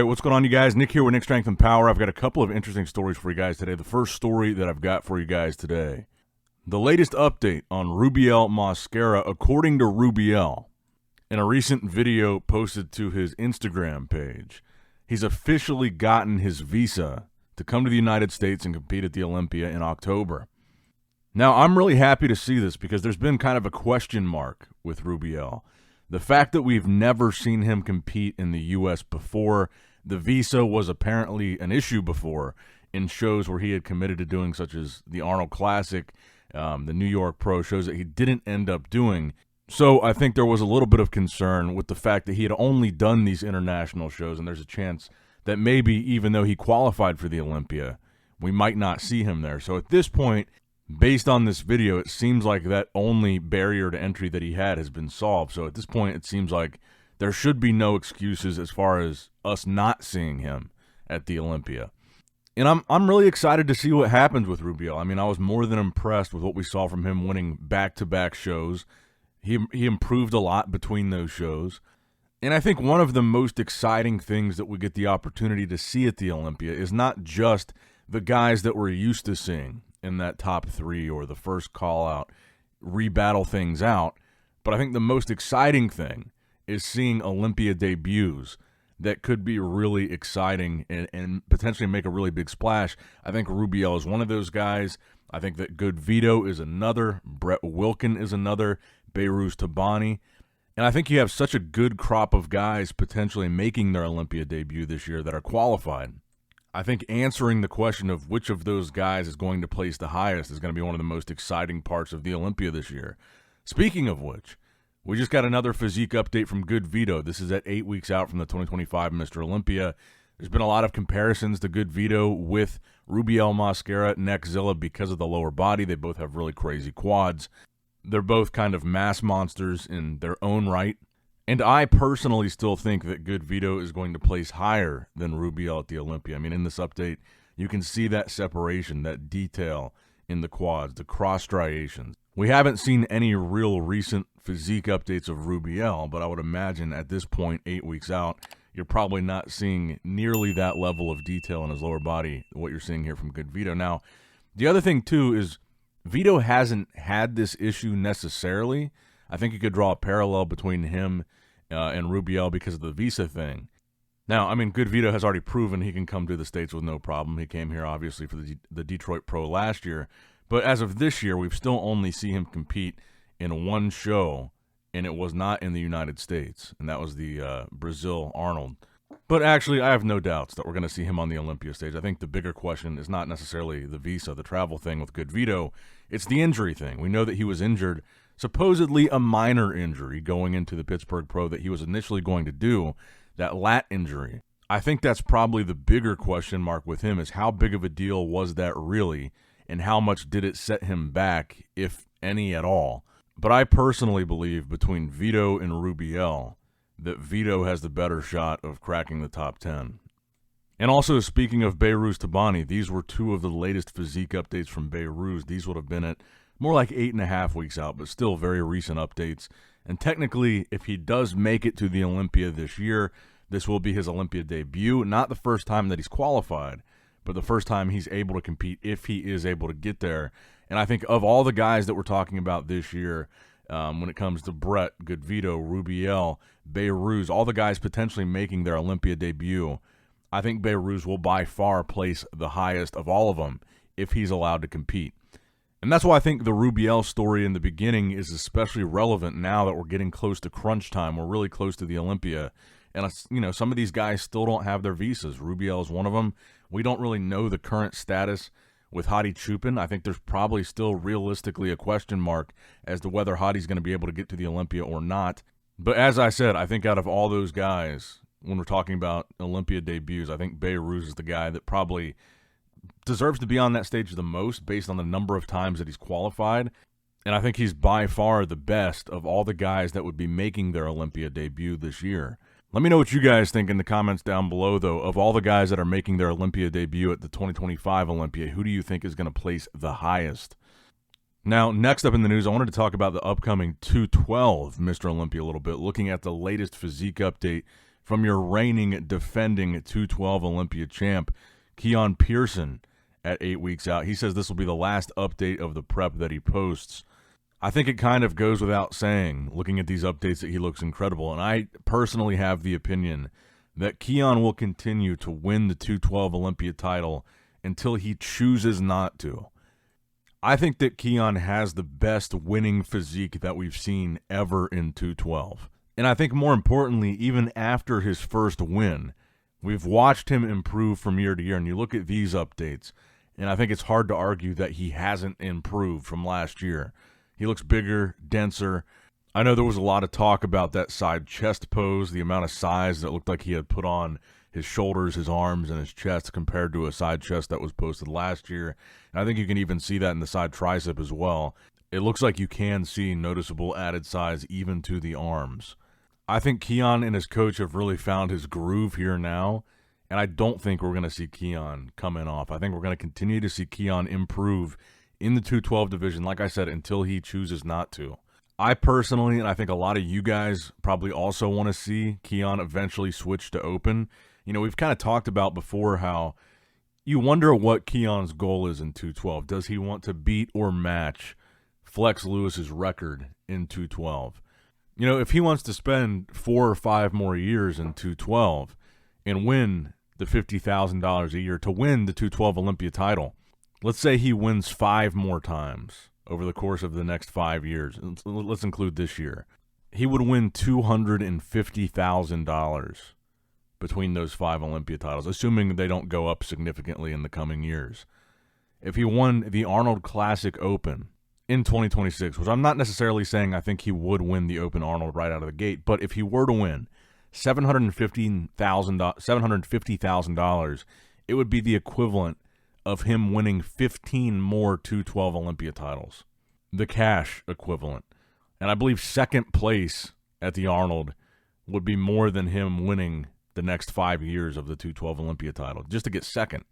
right, what's going on, you guys? Nick here with Nick Strength and Power. I've got a couple of interesting stories for you guys today. The first story that I've got for you guys today, the latest update on Rubiel Mosquera, according to Rubiel. In a recent video posted to his Instagram page, he's officially gotten his visa to come to the United States and compete at the Olympia in October. Now, I'm really happy to see this because there's been kind of a question mark with Rubiel. The fact that we've never seen him compete in the U.S. before, the visa was apparently an issue before in shows where he had committed to doing, such as the Arnold Classic, the New York Pro shows that he didn't end up doing. So I think there was a little bit of concern with the fact that he had only done these international shows, and there's a chance that maybe even though he qualified for the Olympia, we might not see him there. So at this point, based on this video, it seems like that only barrier to entry that he had has been solved. So at this point, it seems like there should be no excuses as far as us not seeing him at the Olympia. And I'm really excited to see what happens with Rubiel. I mean, I was more than impressed with what we saw from him winning back-to-back shows. He improved a lot between those shows. And I think one of the most exciting things that we get the opportunity to see at the Olympia is not just the guys that we're used to seeing in that top three or the first call out, rebattle things out. But I think the most exciting thing is seeing Olympia debuts that could be really exciting and potentially make a really big splash. I think Rubiel is one of those guys. I think that GoodVito is another. Brett Wilkin is another. Behrooz, Tabani. And I think you have such a good crop of guys potentially making their Olympia debut this year that are qualified. I think answering the question of which of those guys is going to place the highest is going to be one of the most exciting parts of the Olympia this year. Speaking of which, we just got another physique update from GoodVito. This is at 8 weeks out from the 2025 Mr. Olympia. There's been a lot of comparisons to GoodVito with Rubiel Mosquera, Neckzilla because of the lower body. They both have really crazy quads. They're both kind of mass monsters in their own right. And I personally still think that GoodVito is going to place higher than Rubiel at the Olympia. I mean, in this update, you can see that separation, that detail in the quads, the cross striations. We haven't seen any real recent physique updates of Rubiel, but I would imagine at this point, 8 weeks out, you're probably not seeing nearly that level of detail in his lower body, what you're seeing here from GoodVito. Now, the other thing, too, is Vito hasn't had this issue necessarily. I think you could draw a parallel between him and Rubiel because of the visa thing. Now, I mean, GoodVito has already proven he can come to the States with no problem. He came here, obviously, for the Detroit Pro last year. But as of this year, we've still only seen him compete in one show, and it was not in the United States, and that was the Brazil Arnold. But actually, I have no doubts that we're going to see him on the Olympia stage. I think the bigger question is not necessarily the visa, the travel thing with GoodVito. It's the injury thing. We know that he was injured, supposedly a minor injury going into the Pittsburgh Pro that he was initially going to do, that lat injury. I think that's probably the bigger question mark with him is how big of a deal was that really, and how much did it set him back, if any at all. But I personally believe between Vito and Rubiel that Vito has the better shot of cracking the top 10. And also, speaking of Behrooz Tabani, these were two of the latest physique updates from Behrooz. These would have been at more like 8.5 weeks out, but still very recent updates. And technically, if he does make it to the Olympia this year, this will be his Olympia debut. Not the first time that he's qualified, but the first time he's able to compete if he is able to get there. And I think of all the guys that we're talking about this year, when it comes to Brett, GoodVito, Rubiel, Behrooz, all the guys potentially making their Olympia debut, I think Behrooz will by far place the highest of all of them if he's allowed to compete. And that's why I think the Rubiel story in the beginning is especially relevant now that we're getting close to crunch time. We're really close to the Olympia. And, some of these guys still don't have their visas. Rubiel is one of them. We don't really know the current status with Hadi Chupin. I think there's probably still realistically a question mark as to whether Hadi's going to be able to get to the Olympia or not. But as I said, I think out of all those guys, when we're talking about Olympia debuts, I think Behrooz is the guy that probably deserves to be on that stage the most based on the number of times that he's qualified. And I think he's by far the best of all the guys that would be making their Olympia debut this year. Let me know what you guys think in the comments down below, though. Of all the guys that are making their Olympia debut at the 2025 Olympia, who do you think is going to place the highest? Now, next up in the news, I wanted to talk about the upcoming 212 Mr. Olympia a little bit, looking at the latest physique update from your reigning, defending 212 Olympia champ, Keone Pearson, at 8 weeks out. He says this will be the last update of the prep that he posts. I think it kind of goes without saying, looking at these updates, that he looks incredible. And I personally have the opinion that Keone will continue to win the 212 Olympia title until he chooses not to. I think that Keone has the best winning physique that we've seen ever in 212. And I think more importantly, even after his first win, we've watched him improve from year to year. And you look at these updates, and I think it's hard to argue that he hasn't improved from last year. He looks bigger, denser. I know there was a lot of talk about that side chest pose, the amount of size that looked like he had put on his shoulders, his arms, and his chest compared to a side chest that was posted last year. And I think you can even see that in the side tricep as well. It looks like you can see noticeable added size even to the arms. I think Keone and his coach have really found his groove here now, and I don't think we're going to see Keone coming off. I think we're going to continue to see Keone improve in the 212 division, like I said, until he chooses not to. I personally, and I think a lot of you guys probably also want to see Keone eventually switch to open. You know, we've kind of talked about before how you wonder what Keone's goal is in 212. Does he want to beat or match Flex Lewis's record in 212? You know, if he wants to spend 4 or 5 more years in 212 and win the $50,000 a year to win the 212 Olympia title, let's say he wins 5 more times over the course of the next 5 years. Let's include this year. He would win $250,000 between those 5 Olympia titles, assuming they don't go up significantly in the coming years. If he won the Arnold Classic Open in 2026, which I'm not necessarily saying I think he would win the Open Arnold right out of the gate, but if he were to win $750,000, it would be the equivalent of him winning 15 more 212 Olympia titles, the cash equivalent. And I believe second place at the Arnold would be more than him winning the next 5 years of the 212 Olympia title, just to get second.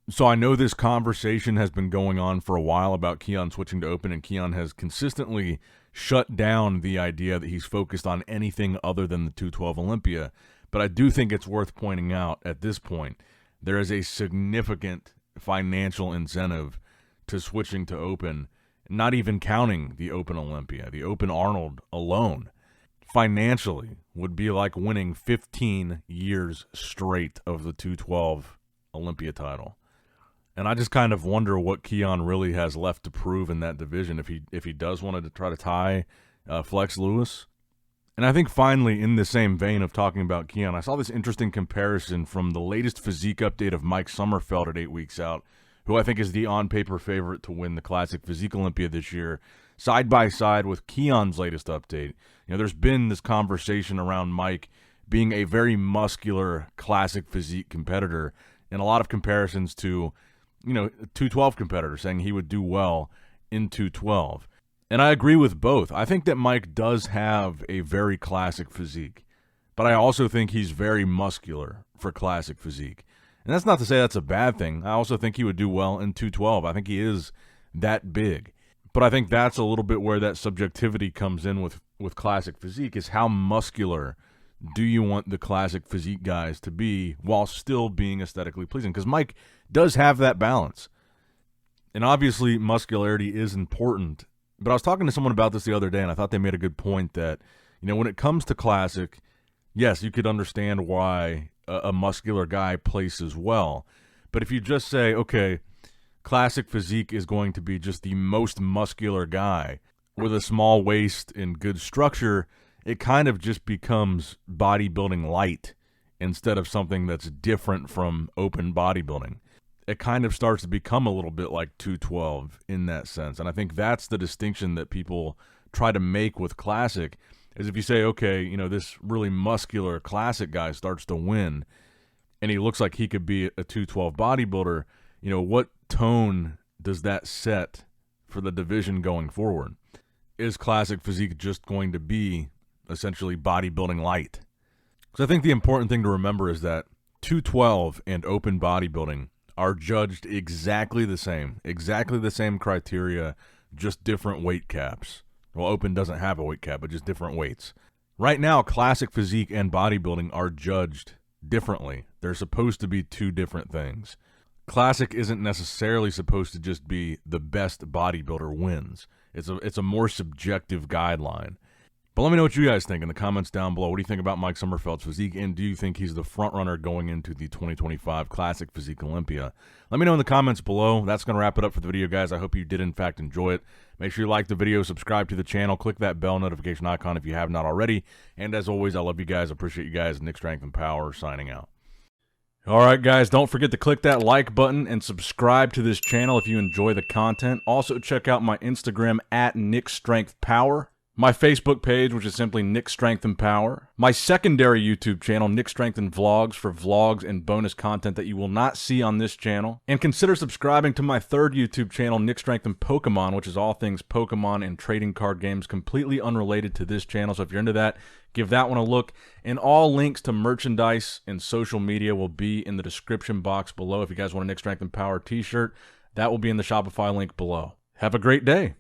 So I know this conversation has been going on for a while about Keone switching to open, and Keone has consistently shut down the idea that he's focused on anything other than the 212 Olympia. But I do think it's worth pointing out at this point, there is a significant financial incentive to switching to open, not even counting the Open Olympia. The Open Arnold alone financially would be like winning 15 years straight of the 212 Olympia title. And I just kind of wonder what Keone really has left to prove in that division if he does want to try to tie Flex Lewis. And I think finally, in the same vein of talking about Keone, I saw this interesting comparison from the latest physique update of Mike Sommerfeld at 8 weeks out, who I think is the on-paper favorite to win the Classic Physique Olympia this year, side by side with Keone's latest update. You know, there's been this conversation around Mike being a very muscular Classic Physique competitor, and a lot of comparisons to, 212 competitors, saying he would do well in 212. And I agree with both. I think that Mike does have a very classic physique, but I also think he's very muscular for classic physique. And that's not to say that's a bad thing. I also think he would do well in 212. I think he is that big. But I think that's a little bit where that subjectivity comes in with classic physique, is how muscular do you want the classic physique guys to be while still being aesthetically pleasing? Because Mike does have that balance. And obviously muscularity is important. But I was talking to someone about this the other day, and I thought they made a good point that, when it comes to classic, yes, you could understand why a muscular guy places well. But if you just say, okay, classic physique is going to be just the most muscular guy with a small waist and good structure, it kind of just becomes bodybuilding light instead of something that's different from open bodybuilding. It kind of starts to become a little bit like 212 in that sense. And I think that's the distinction that people try to make with classic, is if you say, okay, this really muscular classic guy starts to win and he looks like he could be a 212 bodybuilder, what tone does that set for the division going forward? Is classic physique just going to be essentially bodybuilding light? Because I think the important thing to remember is that 212 and open bodybuilding are judged exactly the same criteria, just different weight caps. Well, open doesn't have a weight cap, but just different weights. Right now, classic physique and bodybuilding are judged differently. They're supposed to be two different things. Classic isn't necessarily supposed to just be the best bodybuilder wins. It's a more subjective guideline. But let me know what you guys think in the comments down below. What do you think about Mike Sommerfeld's physique, and do you think he's the front runner going into the 2025 Classic Physique Olympia? Let me know in the comments below. That's going to wrap it up for the video, guys. I hope you did, in fact, enjoy it. Make sure you like the video, subscribe to the channel, click that bell notification icon if you have not already. And as always, I love you guys. Appreciate you guys. Nick Strength and Power signing out. All right, guys, don't forget to click that like button and subscribe to this channel if you enjoy the content. Also, check out my Instagram at Nick Strength Power, my Facebook page, which is simply Nick Strength and Power, my secondary YouTube channel, Nick Strength and Vlogs, for vlogs and bonus content that you will not see on this channel. And consider subscribing to my third YouTube channel, Nick Strength and Pokemon, which is all things Pokemon and trading card games, completely unrelated to this channel. So if you're into that, give that one a look. And all links to merchandise and social media will be in the description box below. If you guys want a Nick Strength and Power t-shirt, that will be in the Shopify link below. Have a great day.